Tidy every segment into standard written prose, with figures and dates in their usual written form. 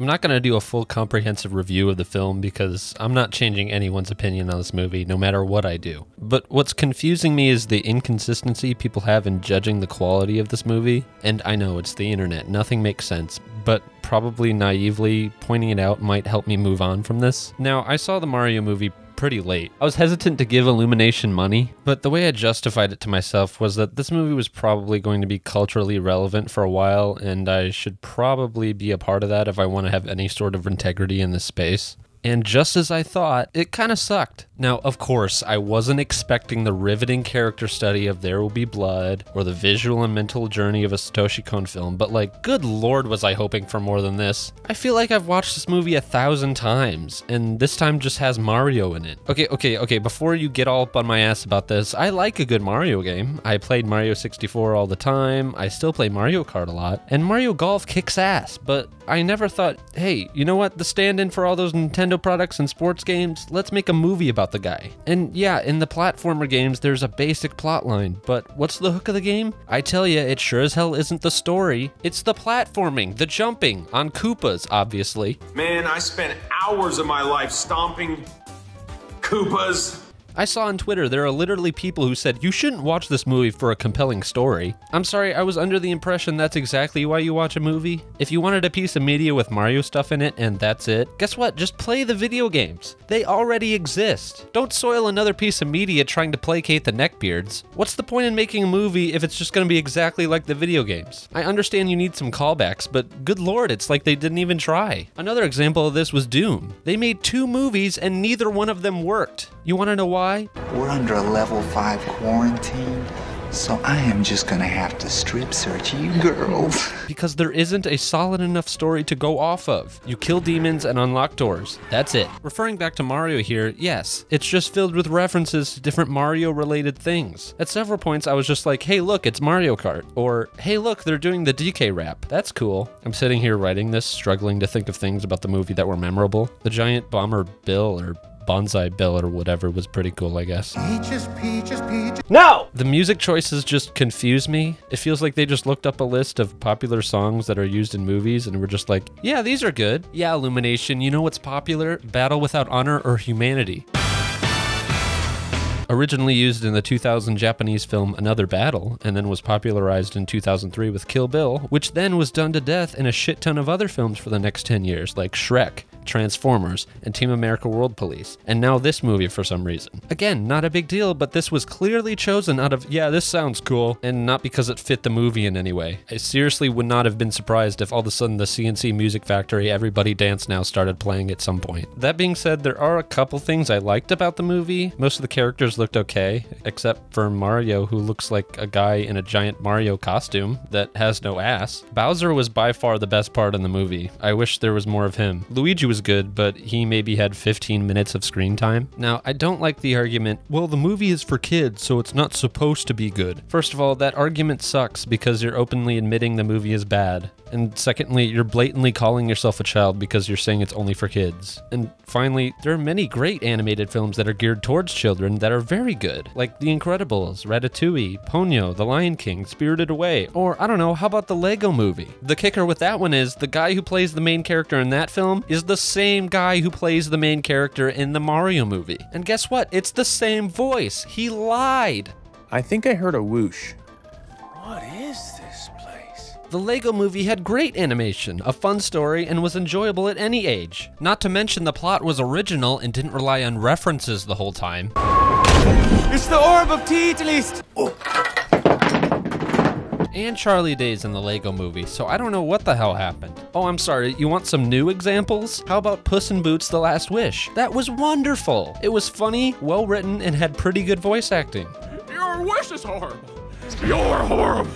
I'm not going to do a full comprehensive review of the film because I'm not changing anyone's opinion on this movie, no matter what I do. But what's confusing me is the inconsistency people have in judging the quality of this movie. And I know it's the internet, nothing makes sense, but probably naively pointing it out might help me move on from this. Now, I saw the Mario movie pretty late. I was hesitant to give Illumination money, but the way I justified it to myself was that this movie was probably going to be culturally relevant for a while, and I should probably be a part of that if I want to have any sort of integrity in this space. And just as I thought, it kind of sucked. Now, of course, I wasn't expecting the riveting character study of There Will Be Blood, or the visual and mental journey of a Satoshi Kon film, but like, good lord was I hoping for more than this. I feel like I've watched this movie 1,000 times, and this time just has Mario in it. Okay, before you get all up on my ass about this, I like a good Mario game. I played Mario 64 all the time, I still play Mario Kart a lot, and Mario Golf kicks ass, but I never thought, hey, you know what, the stand-in for all those Nintendo products and sports games, let's make a movie about the guy. And yeah, in the platformer games, there's a basic plot line, but what's the hook of the game? I tell ya, it sure as hell isn't the story. It's the platforming, the jumping, on Koopas, obviously. Man, I spent hours of my life stomping Koopas. I saw on Twitter there are literally people who said, you shouldn't watch this movie for a compelling story. I'm sorry, I was under the impression that's exactly why you watch a movie. If you wanted a piece of media with Mario stuff in it and that's it, guess what? Just play the video games. They already exist. Don't soil another piece of media trying to placate the neckbeards. What's the point in making a movie if it's just gonna be exactly like the video games? I understand you need some callbacks, but good lord, it's like they didn't even try. Another example of this was Doom. They made 2 movies and neither one of them worked. You wanna know why? We're under a level 5 quarantine, so I am just gonna have to strip search you girls. Because there isn't a solid enough story to go off of. You kill demons and unlock doors. That's it. Referring back to Mario here, yes, it's just filled with references to different Mario-related things. At several points, I was just like, hey, look, it's Mario Kart. Or, hey, look, they're doing the DK rap. That's cool. I'm sitting here writing this, struggling to think of things about the movie that were memorable. The giant bomber Bill, or Bonsai Bill or whatever, was pretty cool, I guess. Peaches, peaches, peaches. No! The music choices just confuse me. It feels like they just looked up a list of popular songs that are used in movies and were just like, yeah, these are good. Yeah, Illumination, you know what's popular? Battle Without Honor or Humanity. Originally used in the 2000 Japanese film Another Battle, and then was popularized in 2003 with Kill Bill, which then was done to death in a shit ton of other films for the next 10 years, like Shrek, Transformers, and Team America World Police, and now this movie for some reason. Again, not a big deal, but this was clearly chosen out of, yeah, this sounds cool, and not because it fit the movie in any way. I seriously would not have been surprised if all of a sudden the CNC Music Factory Everybody Dance Now started playing at some point. That being said, there are a couple things I liked about the movie. Most of the characters looked okay, except for Mario, who looks like a guy in a giant Mario costume that has no ass. Bowser was by far the best part in the movie. I wish there was more of him. Luigi was good, but he maybe had 15 minutes of screen time. Now, I don't like the argument, well, the movie is for kids, so it's not supposed to be good. First of all, that argument sucks because you're openly admitting the movie is bad. And secondly, you're blatantly calling yourself a child because you're saying it's only for kids. And finally, there are many great animated films that are geared towards children that are very good, like The Incredibles, Ratatouille, Ponyo, The Lion King, Spirited Away, or I don't know, how about the Lego Movie? The kicker with that one is the guy who plays the main character in that film is the same guy who plays the main character in the Mario movie. And guess what? It's the same voice. He lied. I think I heard a whoosh. What is this place? The Lego Movie had great animation, a fun story, and was enjoyable at any age. Not to mention the plot was original and didn't rely on references the whole time. It's the Orb of Teetleist! And Charlie Day's in the Lego Movie, so I don't know what the hell happened. Oh, I'm sorry, you want some new examples? How about Puss in Boots: The Last Wish? That was wonderful! It was funny, well written, and had pretty good voice acting. Your wish is horrible! You're horrible!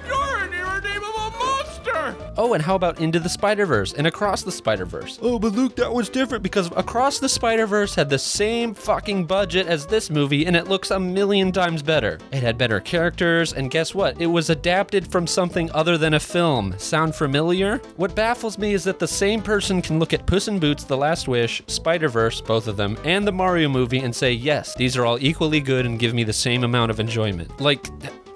You're an irredeemable monster! Oh, and how about Into the Spider-Verse and Across the Spider-Verse? Oh, but Luke, that was different because Across the Spider-Verse had the same fucking budget as this movie and it looks a million times better. It had better characters, and guess what? It was adapted from something other than a film. Sound familiar? What baffles me is that the same person can look at Puss in Boots: The Last Wish, Spider-Verse, both of them, and the Mario movie and say, yes, these are all equally good and give me the same amount of enjoyment. Like,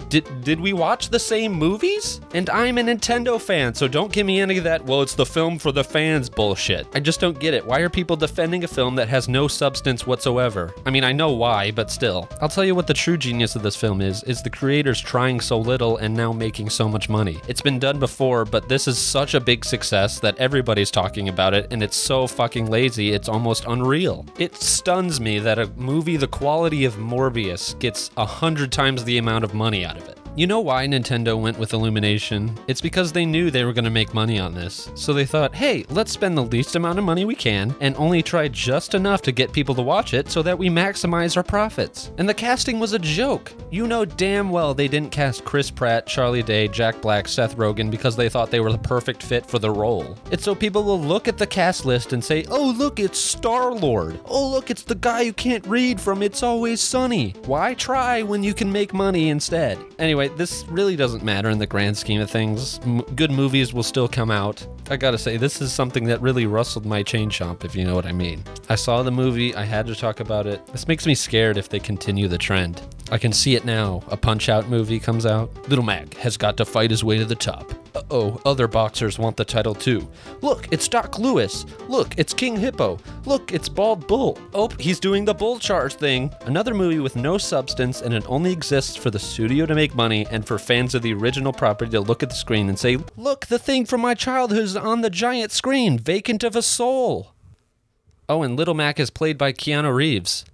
Did we watch the same movies? And I'm a Nintendo fan, so don't give me any of that, well, it's the film for the fans bullshit. I just don't get it. Why are people defending a film that has no substance whatsoever? I mean, I know why, but still. I'll tell you what the true genius of this film is the creators trying so little and now making so much money. It's been done before, but this is such a big success that everybody's talking about it, and it's so fucking lazy, it's almost unreal. It stuns me that a movie the quality of Morbius gets 100 times the amount of money out of it. You know why Nintendo went with Illumination? It's because they knew they were going to make money on this. So they thought, hey, let's spend the least amount of money we can and only try just enough to get people to watch it so that we maximize our profits. And the casting was a joke. You know damn well they didn't cast Chris Pratt, Charlie Day, Jack Black, Seth Rogen because they thought they were the perfect fit for the role. It's so people will look at the cast list and say, oh look, it's Star-Lord. Oh look, it's the guy you can't read from It's Always Sunny. Why try when you can make money instead? Anyway, this really doesn't matter in the grand scheme of things. Good movies will still come out. I gotta say, this is something that really rustled my chain chomp, if you know what I mean. I saw the movie, I had to talk about it. This makes me scared if they continue the trend. I can see it now. A Punch-Out movie comes out. Little Mac has got to fight his way to the top. Uh-oh, other boxers want the title too. Look, it's Doc Lewis. Look, it's King Hippo. Look, it's Bald Bull. Oh, he's doing the bull charge thing. Another movie with no substance, and it only exists for the studio to make money and for fans of the original property to look at the screen and say, look, the thing from my childhood is on the giant screen, vacant of a soul. Oh, and Little Mac is played by Keanu Reeves.